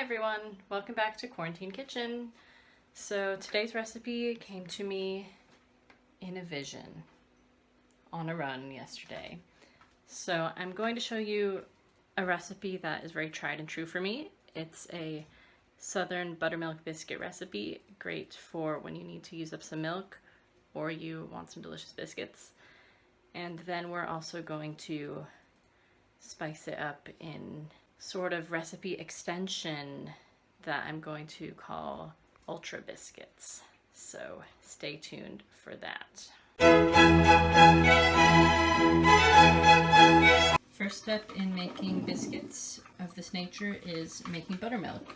everyone, welcome back to Quarantine Kitchen. So today's recipe came to me in a vision on a run yesterday. So I'm going to show you a recipe that is very tried and true for me. It's a Southern buttermilk biscuit recipe, great for when you need to use up some milk or you want some delicious biscuits. And then we're also going to spice it up in sort of recipe extension that I'm going to call ultra biscuits. So stay tuned for that. First step in making biscuits of this nature is making buttermilk.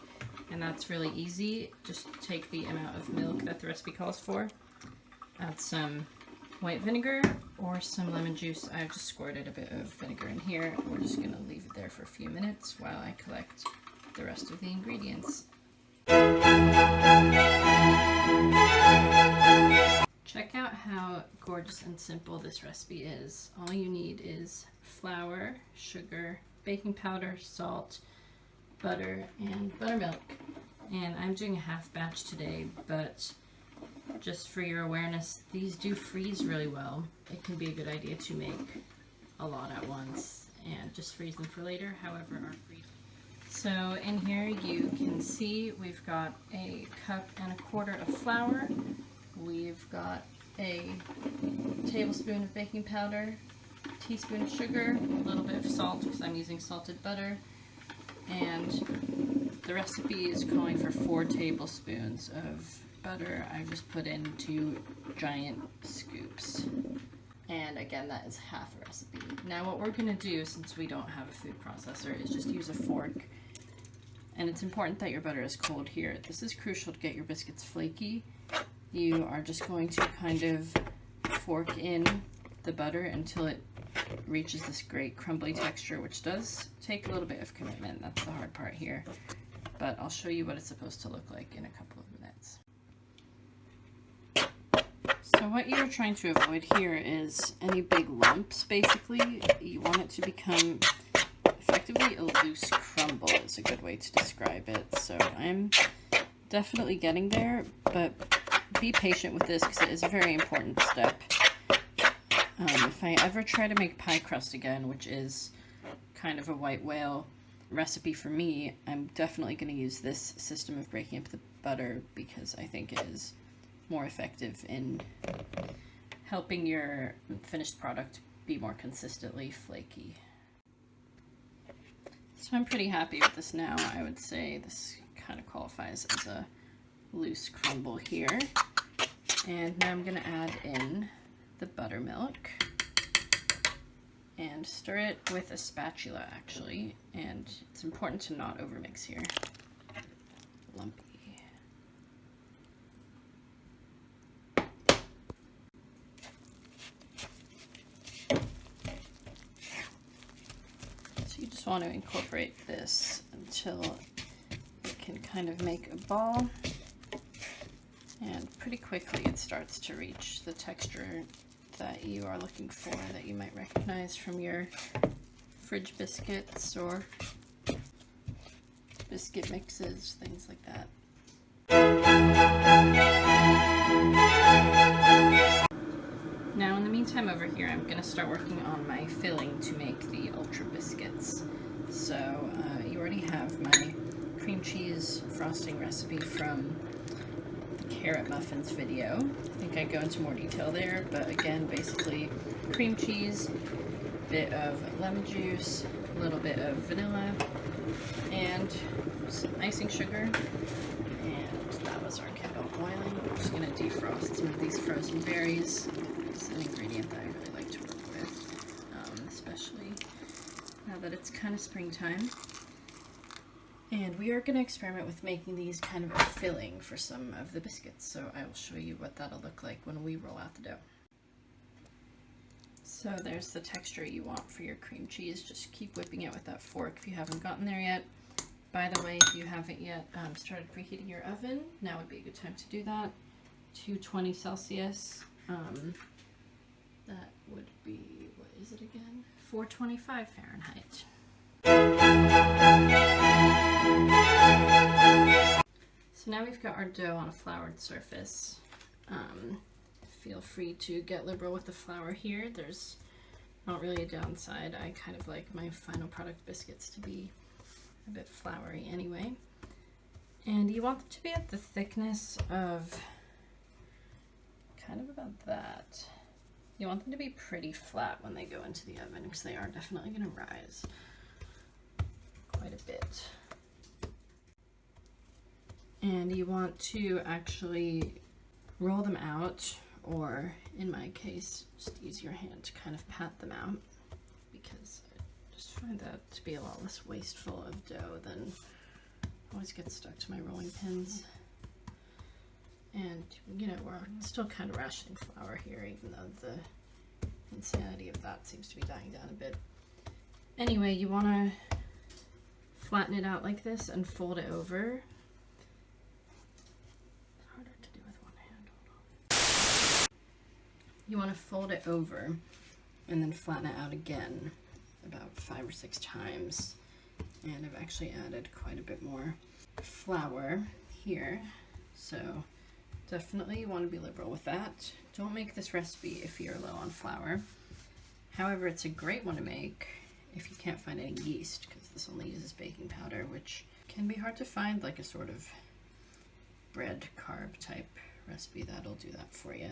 And that's really easy. Just take the amount of milk that the recipe calls for. Add some white vinegar or some lemon juice. I've just squirted a bit of vinegar in here. We're just going to leave it there for a few minutes while I collect the rest of the ingredients. Check out how gorgeous and simple this recipe is. All you need is flour, sugar, baking powder, salt, butter, and buttermilk. And I'm doing a half batch today, but just for your awareness, these do freeze really well. It can be a good idea to make a lot at once and just freeze them for later, however are free. So in here you can see we've got a cup and a quarter of flour. We've got a tablespoon of baking powder, a teaspoon of sugar, a little bit of salt because I'm using salted butter, and the recipe is calling for 4 tablespoons of butter. I just put in 2 giant scoops. And again, that is half a recipe. Now what we're going to do, since we don't have a food processor, is just use a fork. And it's important that your butter is cold here. This is crucial to get your biscuits flaky. You are just going to kind of fork in the butter until it reaches this great crumbly texture, which does take a little bit of commitment. That's the hard part here. But I'll show you what it's supposed to look like in a couple of minutes. So what you're trying to avoid here is any big lumps, basically. You want it to become effectively a loose crumble is a good way to describe it. So I'm definitely getting there, but be patient with this because it is a very important step. If I ever try to make pie crust again, which is kind of a white whale recipe for me, I'm definitely going to use this system of breaking up the butter because I think it is more effective in helping your finished product be more consistently flaky. So I'm pretty happy with this now. I would say this kind of qualifies as a loose crumble here. And now I'm going to add in the buttermilk and stir it with a spatula actually, and it's important to not overmix here. Lumpy. So you just want to incorporate this until it can kind of make a ball, and pretty quickly it starts to reach the texture that you are looking for, that you might recognize from your fridge biscuits or biscuit mixes, things like that. Now in the meantime over here I'm going to start working on my filling to make the ultra biscuits. So you already have my cream cheese frosting recipe from carrot muffins video. I think I go into more detail there, but again, basically cream cheese, a bit of lemon juice, a little bit of vanilla, and some icing sugar. And that was our kettle boiling. We're just going to defrost some of these frozen berries. It's an ingredient that I really like to work with, especially now that it's kind of springtime. And we are going to experiment with making these kind of a filling for some of the biscuits, so I will show you what that'll look like when we roll out the dough. So there's the texture you want for your cream cheese. Just keep whipping it with that fork if you haven't gotten there yet. By the way, if you haven't yet started preheating your oven, now would be a good time to do that. 220 Celsius. That would be, what is it again? 425 Fahrenheit. now we've got our dough on a floured surface. Feel free to get liberal with the flour here. There's not really a downside. I kind of like my final product biscuits to be a bit floury anyway. And you want them to be at the thickness of kind of about that. You want them to be pretty flat when they go into the oven because they are definitely going to rise quite a bit. And you want to actually roll them out, or in my case, just use your hand to kind of pat them out, because I just find that to be a lot less wasteful of dough than always gets stuck to my rolling pins. And you know, we're still kind of rationing flour here, even though the insanity of that seems to be dying down a bit. Anyway, you want to flatten it out like this and fold it over. You want to fold it over and then flatten it out again about 5 or 6 times. And I've actually added quite a bit more flour here. So definitely you want to be liberal with that. Don't make this recipe if you're low on flour. However, it's a great one to make if you can't find any yeast, because this only uses baking powder, which can be hard to find, like a sort of bread carb type recipe that'll do that for you.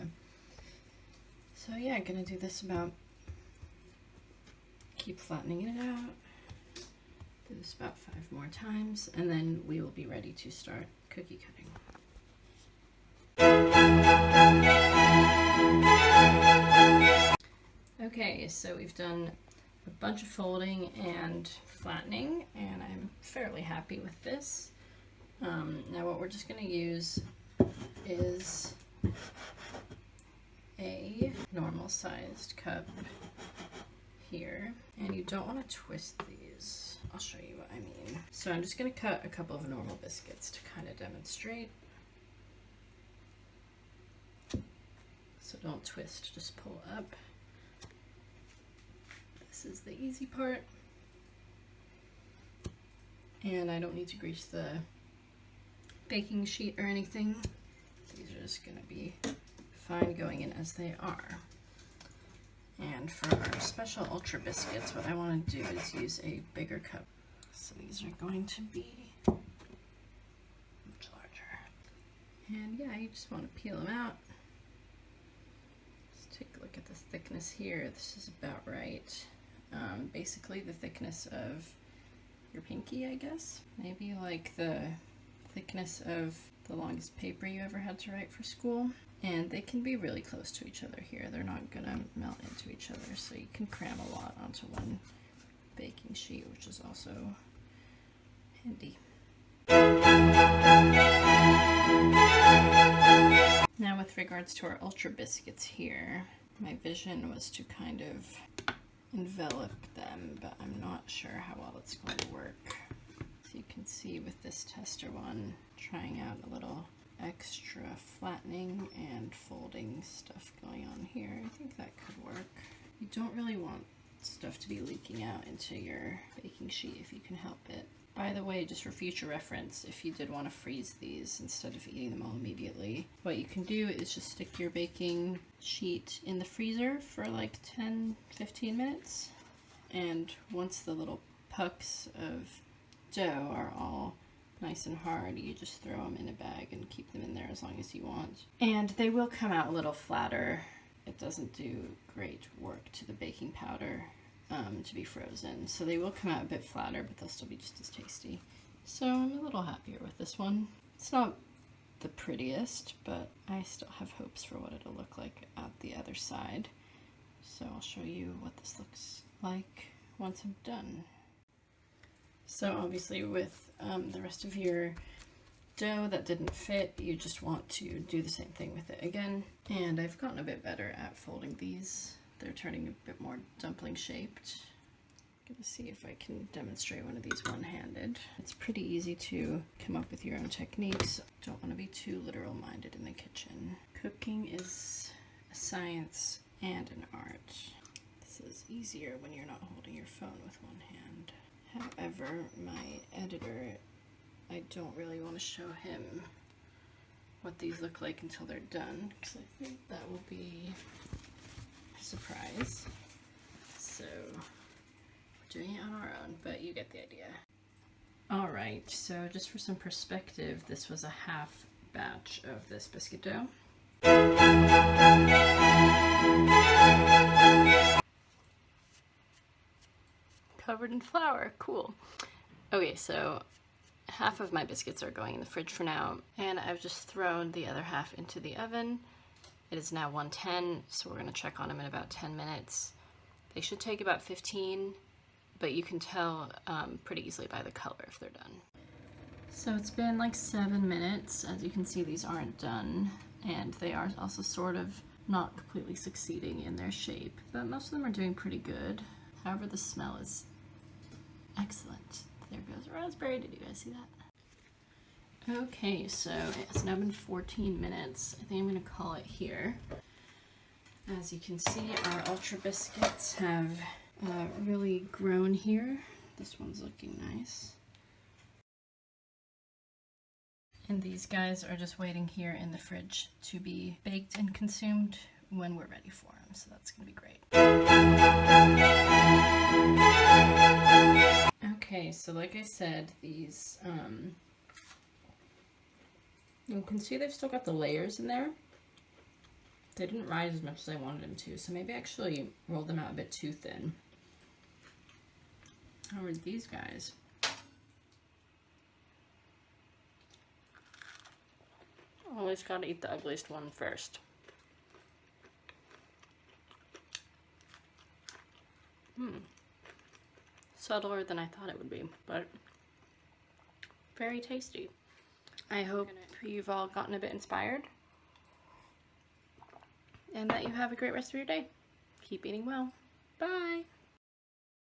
So yeah, I'm gonna do this keep flattening it out, do this about 5 more times, and then we will be ready to start cookie cutting. Okay, so we've done a bunch of folding and flattening, and I'm fairly happy with this. Now what we're just gonna use is a normal sized cup here, and you don't want to twist these. I'll show you what I mean. So I'm just going to cut a couple of normal biscuits to kind of demonstrate. So don't twist, just pull up. This is the easy part. And I don't need to grease the baking sheet or anything. These are just going to be fine going in as they are. And for our special ultra biscuits, what I want to do is use a bigger cup. So these are going to be much larger. And yeah, you just want to peel them out. Let's take a look at the thickness here. This is about right. Basically the thickness of your pinky, I guess. Maybe like the thickness of the longest paper you ever had to write for school. And they can be really close to each other here. They're not gonna melt into each other, so you can cram a lot onto one baking sheet, which is also handy. Now with regards to our ultra biscuits here, my vision was to kind of envelop them, but I'm not sure how well it's going to work. So you can see with this tester one, trying out a little extra flattening and folding stuff going on here. I think that could work. You don't really want stuff to be leaking out into your baking sheet if you can help it. By the way, just for future reference, if you did want to freeze these instead of eating them all immediately, what you can do is just stick your baking sheet in the freezer for like 10-15 minutes, and once the little pucks of dough are all nice and hard, you just throw them in a bag and keep them in there as long as you want. And they will come out a little flatter. It doesn't do great work to the baking powder to be frozen. So they will come out a bit flatter, but they'll still be just as tasty. So I'm a little happier with this one. It's not the prettiest, but I still have hopes for what it'll look like at the other side. So I'll show you what this looks like once I'm done. So obviously with the rest of your dough that didn't fit, you just want to do the same thing with it again. And I've gotten a bit better at folding these. They're turning a bit more dumpling shaped. I'm gonna see if I can demonstrate one of these one-handed. It's pretty easy to come up with your own techniques. Don't want to be too literal minded in the kitchen. Cooking is a science and an art. This is easier when you're not holding your phone with one hand. However, my editor, I don't really want to show him what these look like until they're done, because I think that will be a surprise. So we're doing it on our own, but you get the idea. All right, so just for some perspective, this was a half batch of this biscuit dough. Covered in flour, cool. Okay, so half of my biscuits are going in the fridge for now, and I've just thrown the other half into the oven. It is now 110, so we're gonna check on them in about 10 minutes. They should take about 15, but you can tell pretty easily by the color if they're done. So it's been like 7 minutes. As you can see, these aren't done, and they are also sort of not completely succeeding in their shape, but most of them are doing pretty good. However, the smell is excellent. There goes raspberry. Did you guys see that? Okay, so it's now been 14 minutes. I think I'm gonna call it here. As you can see, our Ultra Biscuits have really grown here. This one's looking nice. And these guys are just waiting here in the fridge to be baked and consumed when we're ready for them. So that's gonna be great. Okay, so like I said, these, you can see they've still got the layers in there. They didn't rise as much as I wanted them to, so maybe I actually rolled them out a bit too thin. How are these guys? Always gotta eat the ugliest one first. Subtler than I thought it would be, but very tasty. I hope you've all gotten a bit inspired and that you have a great rest of your day. Keep eating well. Bye!